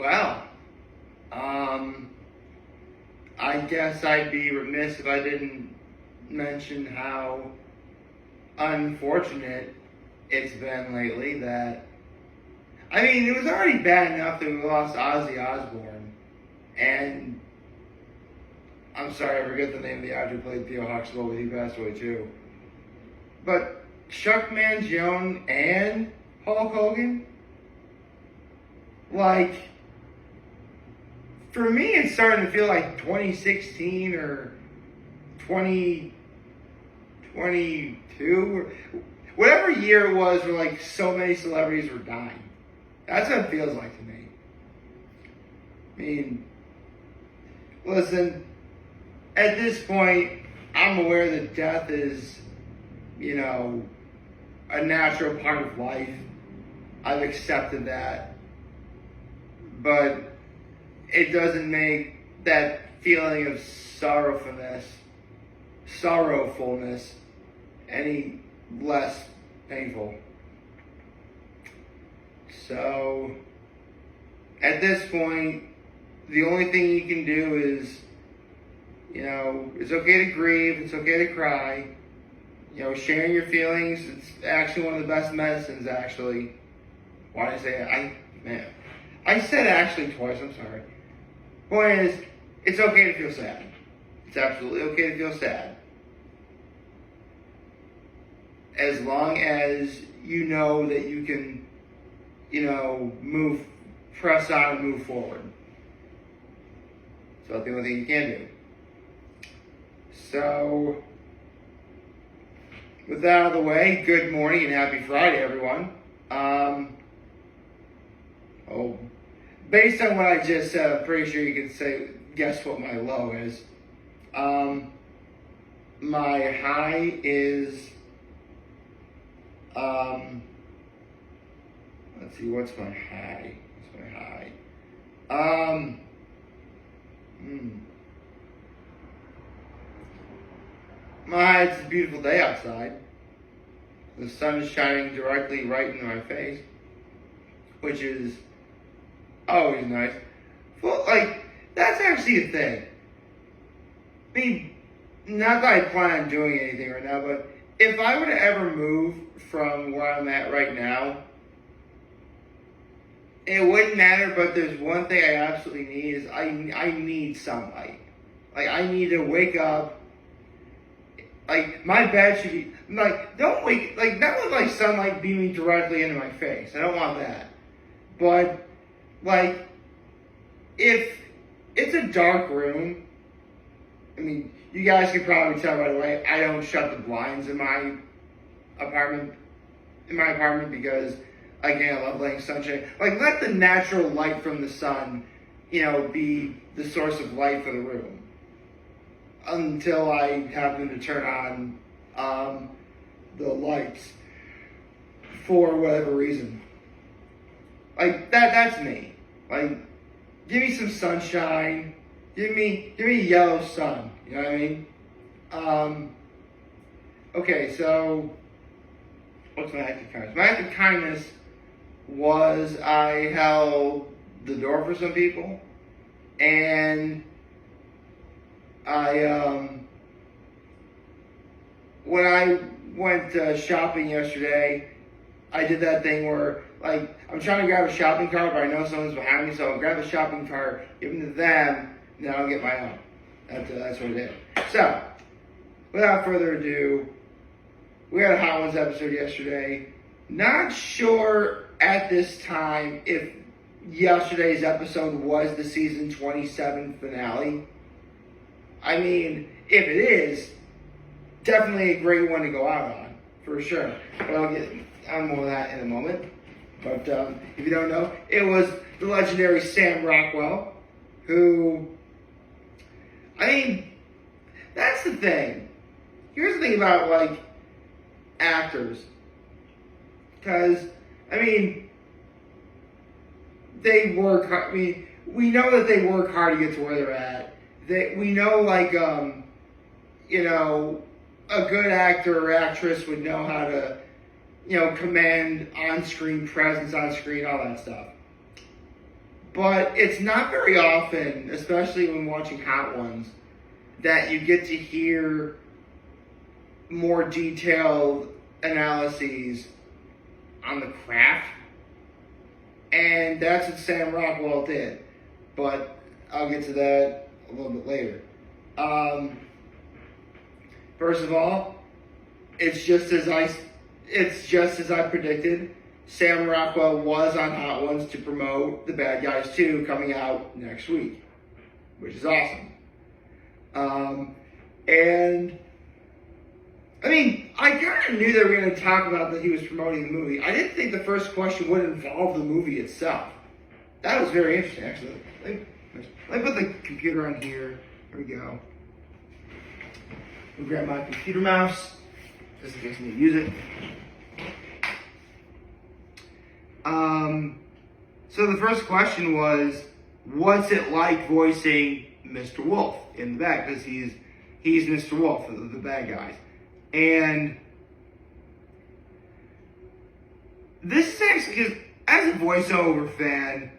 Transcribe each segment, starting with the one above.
Well, I guess I'd be remiss if I didn't mention how unfortunate it's been lately that, I mean, it was already bad enough that we lost Ozzy Osbourne, and I'm sorry, I forget the name of the actor who played Theo Huxtable, but he passed away too. But Chuck Mangione and Hulk Hogan, like, for me, it's starting to feel like 2016 or 2022, whatever year it was where, like, so many celebrities were dying. That's what it feels like to me. I mean, listen, at this point, I'm aware that death is, a natural part of life. I've accepted that. But it doesn't make that feeling of sorrowfulness any less painful. So, at this point, the only thing you can do is, it's okay to grieve, it's okay to cry. Sharing your feelings, it's actually one of the best medicines, actually. Why did I say it? I said actually twice, I'm sorry. Point is, it's okay to feel sad. It's absolutely okay to feel sad. As long as you know that you can, press on and move forward. So that's the only thing you can do. So, with that out of the way, good morning and happy Friday, everyone. Based on what I just said, I'm pretty sure you can guess what my low is. My high is, let's see, what's my high? It's a beautiful day outside. The sun is shining directly right into my face, which is always nice. Well, that's actually a thing. I mean, not that I plan on doing anything right now, but if I were to ever move from where I'm at right now, it wouldn't matter, but there's one thing I absolutely need is I need sunlight. I need to wake up. My bed should be, don't wake, not with, sunlight beaming directly into my face. I don't want that. But, if it's a dark room, I mean, you guys can probably tell right away, I don't shut the blinds in my apartment because, again, I love letting sunshine. Let the natural light from the sun, be the source of light for the room. Until I happen to turn on the lights for whatever reason. That's me. Give me some sunshine. Give me yellow sun. You know what I mean? Okay, so what's my act of kindness? My act of kindness was I held the door for some people, and when I went shopping yesterday, I did that thing where, I'm trying to grab a shopping cart, but I know someone's behind me, so I'll grab a shopping cart, give them to them, and then I'll get my own. That's what I did. So, without further ado, we had a Hot Ones episode yesterday. Not sure at this time if yesterday's episode was the season 27 finale. I mean, if it is, definitely a great one to go out on, for sure. But I'll get on more of that in a moment. But if you don't know, it was the legendary Sam Rockwell, who, that's the thing. Here's the thing about, actors. Because, they work hard. We know that they work hard to get to where they're at. We know, a good actor or actress would know how to, command on-screen presence, on-screen, all that stuff. But it's not very often, especially when watching Hot Ones, that you get to hear more detailed analyses on the craft. And that's what Sam Rockwell did. But I'll get to that a little bit later. First of all, it's just as I predicted. Sam Rockwell was on Hot Ones to promote The Bad Guys 2 coming out next week, which is awesome. And I mean, I kind of knew they were going to talk about that he was promoting the movie. I didn't think the first question would involve the movie itself. That was very interesting, actually. Let me put the computer on here. There we go. I'll grab my computer mouse, just in case I need to use it. So the first question was, what's it like voicing Mr. Wolf in the bad? Because he's Mr. Wolf, the bad guys. And this is actually, because as a voiceover fan,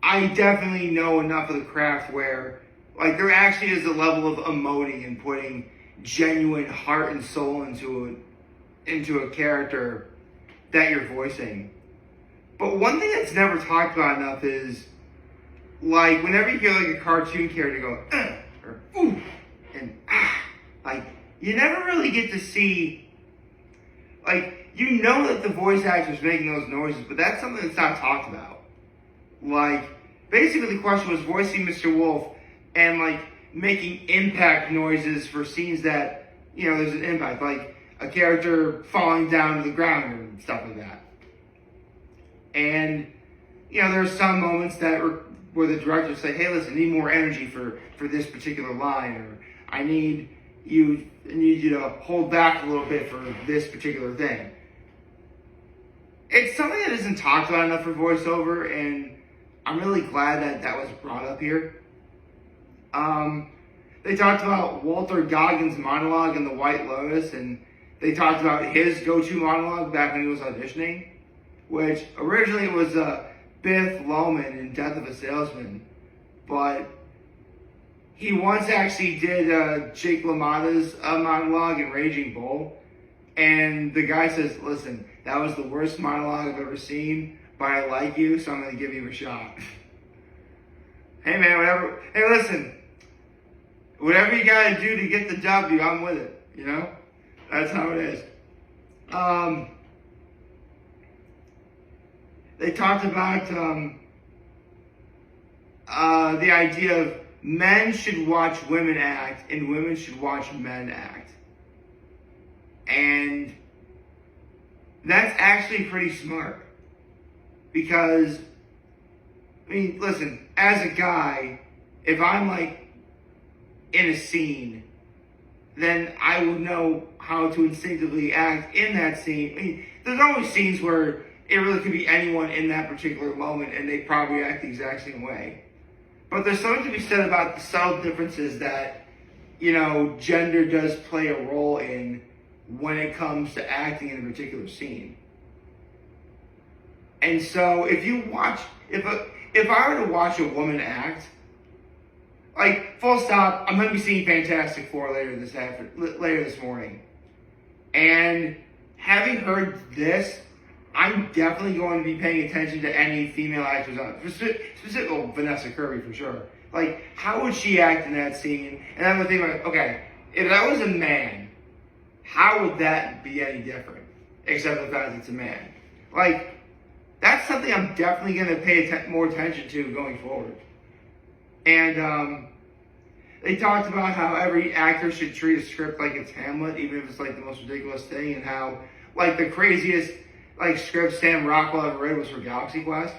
I definitely know enough of the craft where, like, there actually is a level of emoting and putting genuine heart and soul into a character that you're voicing. But one thing that's never talked about enough is, like, whenever you hear, like, a cartoon character go, or ooh, and ah, like, you never really get to see, like, you know that the voice actor's making those noises, but that's something that's not talked about. Like, basically the question was voicing Mr. Wolf and, like, making impact noises for scenes that, you know, there's an impact, like a character falling down to the ground and stuff like that. And, you know, there's some moments that where the director say, hey, listen, I need more energy for this particular line, or I need you to hold back a little bit for this particular thing. It's something that isn't talked about enough for voiceover, and I'm really glad that that was brought up here. They talked about Walter Goggins' monologue in The White Lotus, and they talked about his go-to monologue back when he was auditioning, which originally was Biff Loman in Death of a Salesman, but he once actually did Jake LaMotta's monologue in Raging Bull, and the guy says, listen, that was the worst monologue I've ever seen, but I like you, so I'm going to give you a shot. Hey man, whatever. Hey, listen, whatever you got to do to get the W, I'm with it, you know? That's how it is. They talked about the idea of men should watch women act and women should watch men act. And that's actually pretty smart. Because, I mean, listen, as a guy, if I'm like in a scene, then I would know how to instinctively act in that scene. I mean, there's always scenes where it really could be anyone in that particular moment and they probably act the exact same way. But there's something to be said about the subtle differences that, you know, gender does play a role in when it comes to acting in a particular scene. And so if you watch, if I were to watch a woman act, like, full stop, I'm going to be seeing Fantastic Four later this morning. And having heard this, I'm definitely going to be paying attention to any female actors on it. Specifically, Vanessa Kirby for sure. Like, how would she act in that scene? And I'm going to think, like, okay, if that was a man, how would that be any different? Except the fact it's a man. Like, that's something I'm definitely going to pay more attention to going forward. And they talked about how every actor should treat a script like it's Hamlet, even if it's like the most ridiculous thing, and how like the craziest like script Sam Rockwell ever read was for Galaxy Quest.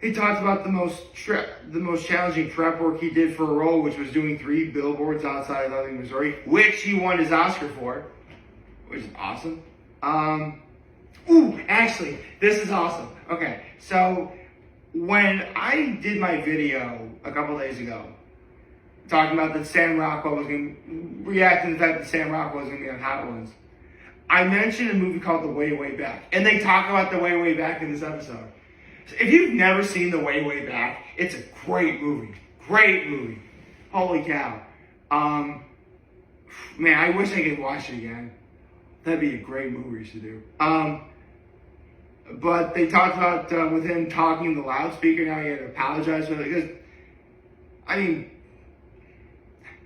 He talked about the most challenging prep work he did for a role, which was doing 3 billboards outside of Ebbing, Missouri, which he won his Oscar for, which is awesome. Actually, this is awesome. Okay, so when I did my video a couple days ago, talking about that Sam Rockwell was going to react to the fact that Sam Rockwell was going to be on Hot Ones, I mentioned a movie called The Way, Way Back, and they talk about The Way, Way Back in this episode. So if you've never seen The Way, Way Back, it's a great movie. Great movie. Holy cow. Man, I wish I could watch it again. That'd be a great movie to do. But they talked about with him talking in the loudspeaker, now he had to apologize for it. Because, I mean,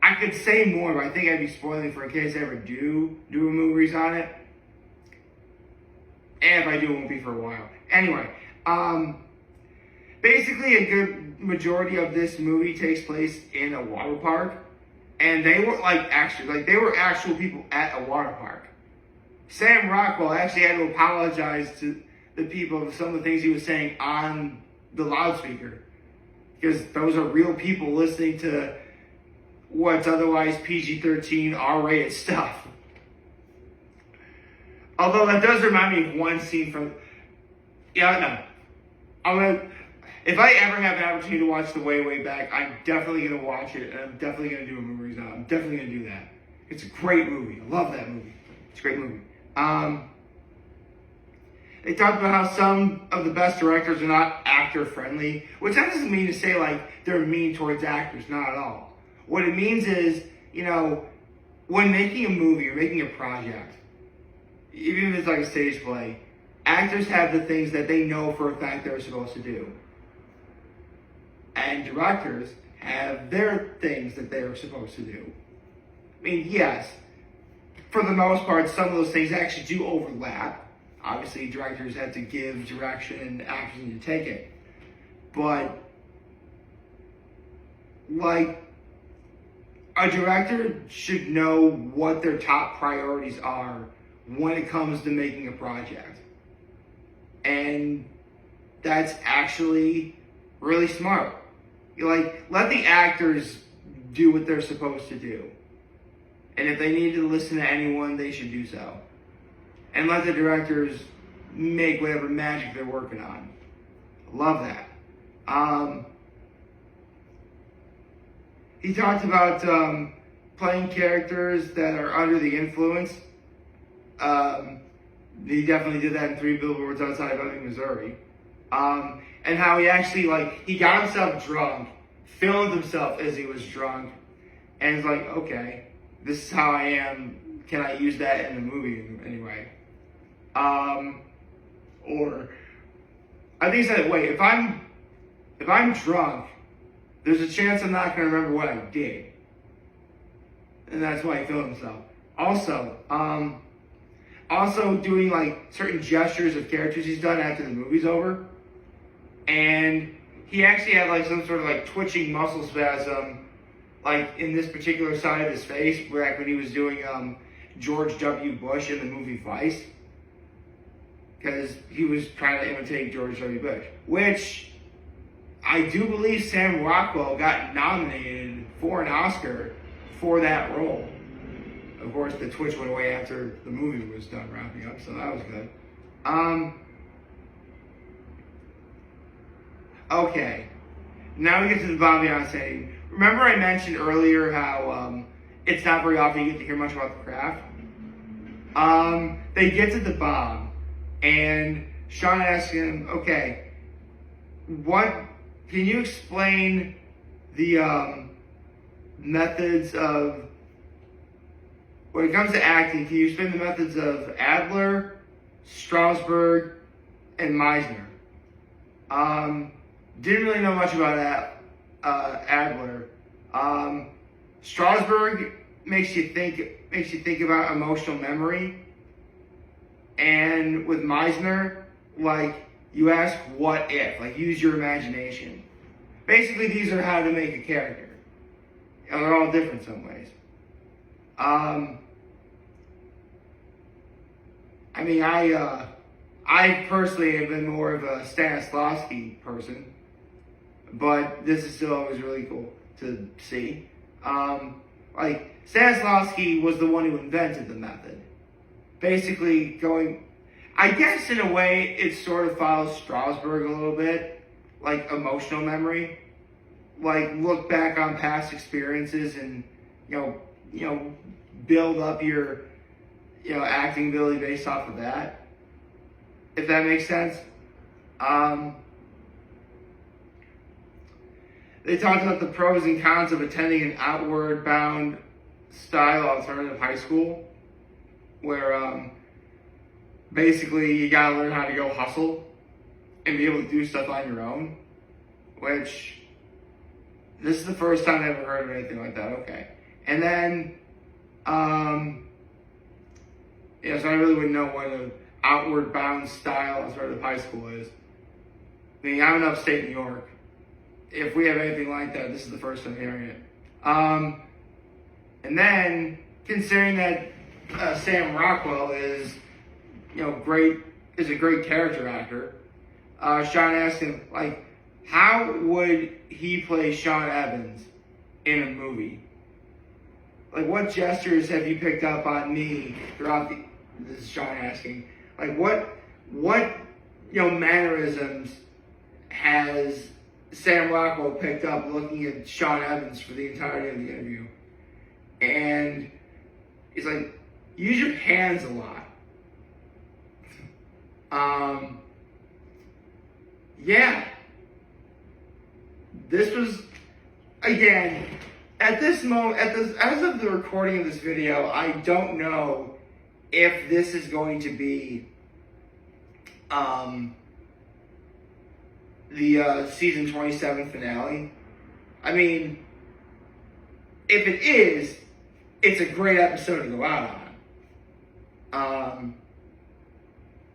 I could say more, but I think I'd be spoiling for in case I ever do a movies on it. And if I do, it won't be for a while. Anyway, basically a good majority of this movie takes place in a water park. And they were they were actual people at a water park. Sam Rockwell actually had to apologize to the people of some of the things he was saying on the loudspeaker. Because those are real people listening to what's otherwise PG-13 R-rated stuff. Although that does remind me of one scene from... Yeah, no. If I ever have an opportunity to watch The Way, Way Back, I'm definitely going to watch it, and I'm definitely going to do a movie review on it. I'm definitely going to do that. It's a great movie. I love that movie. It's a great movie. They talked about how some of the best directors are not actor-friendly, which that doesn't mean to say, like, they're mean towards actors. Not at all. What it means is, when making a movie or making a project, even if it's like a stage play, actors have the things that they know for a fact they're supposed to do. And directors have their things that they're supposed to do. I mean, yes, for the most part, some of those things actually do overlap. Obviously, directors have to give direction and actors need to take it. But, like, a director should know what their top priorities are when it comes to making a project. And that's actually really smart. Let the actors do what they're supposed to do. And if they need to listen to anyone, they should do so. And let the directors make whatever magic they're working on. Love that. He talked about playing characters that are under the influence. He definitely did that in 3 Billboards Outside of Ebbing, Missouri. And how he actually, he got himself drunk, filmed himself as he was drunk, and he's like, okay, this is how I am. Can I use that in the movie anyway? Or, I think he said, wait, if I'm drunk, there's a chance I'm not going to remember what I did. And that's why he filmed himself. Also doing certain gestures of characters he's done after the movie's over. And he actually had some sort of twitching muscle spasm in this particular side of his face back when he was doing George W. Bush in the movie Vice. Because he was trying to imitate George W. Bush. Which I do believe Sam Rockwell got nominated for an Oscar for that role. Of course, the twitch went away after the movie was done wrapping up, so that was good. Okay. Now we get to the Bomb Beyonce. Remember I mentioned earlier how it's not very often you get to hear much about the craft? They get to the bomb, and Sean asks him, okay, can you explain the methods of, when it comes to acting, can you explain the methods of Adler, Strasberg, and Meisner? Didn't really know much about Adler. Strasberg makes you think about emotional memory, and with Meisner, you ask what if, use your imagination. Basically, these are how to make a character. They're all different in some ways. I personally have been more of a Stanislavski person, but this is still always really cool to see. Stanislavski was the one who invented the method. Basically I guess in a way it sort of follows Strasberg a little bit, emotional memory. Look back on past experiences and, build up your acting ability based off of that, if that makes sense. They talked about the pros and cons of attending an outward bound style alternative high school, where basically you gotta learn how to go hustle and be able to do stuff on your own, which this is the first time I've ever heard of anything like that. Okay. And then, so I really wouldn't know what an outward bound style alternative high school is. I mean, I'm in upstate New York. If we have anything like that, this is the first time hearing it. And then, considering that Sam Rockwell is, is a great character actor, Sean asked him, how would he play Sean Evans in a movie? What gestures have you picked up on me throughout this is Sean asking. What mannerisms has Sam Rockwell picked up looking at Sean Evans for the entirety of the interview? And he's like, use your hands a lot. Yeah. This was, again, at this moment, as of the recording of this video, I don't know if this is going to be the season 27 finale. I mean, if it is, it's a great episode to go out on.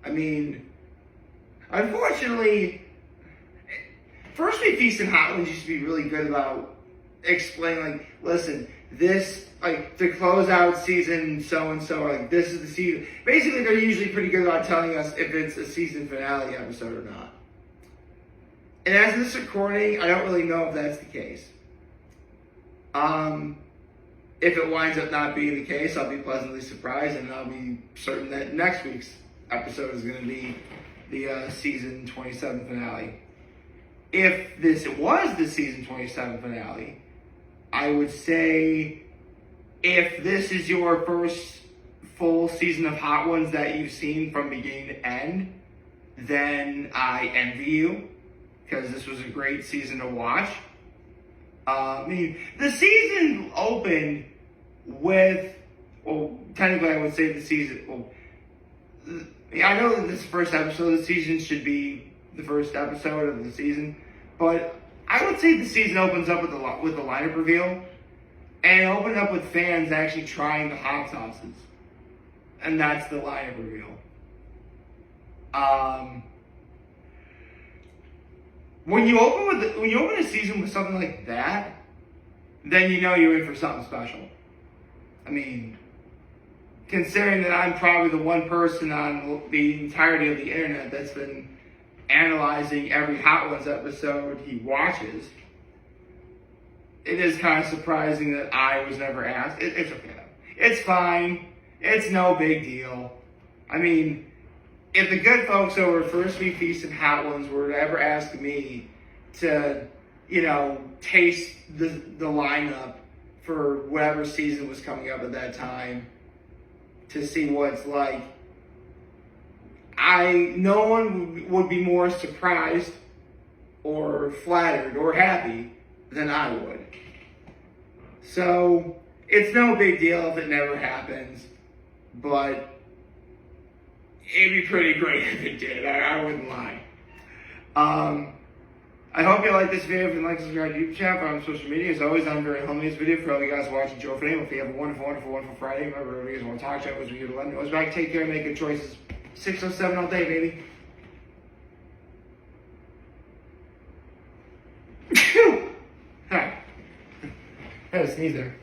I mean, unfortunately, First Week Feast and Hot Ones used to be really good about explaining, listen, this, to close out season so-and-so, this is the season. Basically, they're usually pretty good about telling us if it's a season finale episode or not. And as this recording, I don't really know if that's the case. If it winds up not being the case, I'll be pleasantly surprised, and I'll be certain that next week's episode is going to be the season 27 finale. If this was the season 27 finale, I would say if this is your first full season of Hot Ones that you've seen from beginning to end, then I envy you, because this was a great season to watch. I mean, the season opened with, technically I would say the season, I know that this is the first episode of the season, should be the first episode of the season, but I would say the season opens up with the lineup reveal, and opened up with fans actually trying the hot sauces, and that's the lineup reveal. When you open a season with something like that, then you know you're in for something special. I mean, considering that I'm probably the one person on the entirety of the internet that's been analyzing every Hot Ones episode he watches, it is kind of surprising that I was never asked. It's okay though. It's fine. It's no big deal. I mean, if the good folks over First Week Feast and Hot Ones were to ever ask me to, taste the lineup for whatever season was coming up at that time to see what it's like, no one would be more surprised or flattered or happy than I would. So, it's no big deal if it never happens, but it'd be pretty great if it did. I wouldn't lie. I hope you like this video. If you like, subscribe to YouTube channel, on social media. As always, I'm very humble in this video for all you guys watching Joe Fernando. If you have a wonderful, wonderful, wonderful Friday, remember, whatever you guys want to talk to, I was here to let me know. I was back. Take care and make good choices. 607 all day, baby. Phew! Hi. I had a sneeze there.